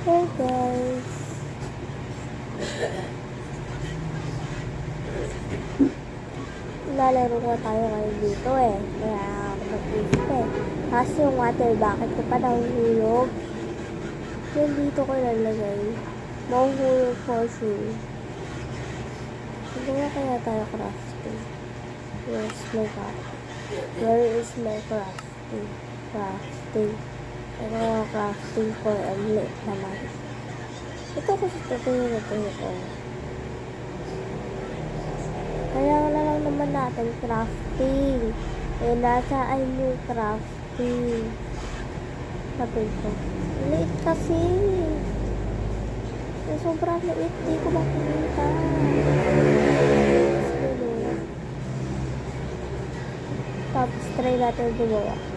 Hey guys. Lalaro nga tayo ngayon dito eh. Kaya ako mag-isip eh. Kasi yung water bucket ko pa nahuhulog. Yan dito ko lalagay. Mahuhulog for sure. Hindi nga kaya tayo crafting. Where is my crafting? Crafting. Ano nga crafting for a late naman. Ito kasi tutuloy ko. Kaya na lang naman natin crafting. Eh, nasaan yung crafting? Sabi ko. Late kasi. Eh, sobrang late. Di ko makikita. Tapos try natin gumawa.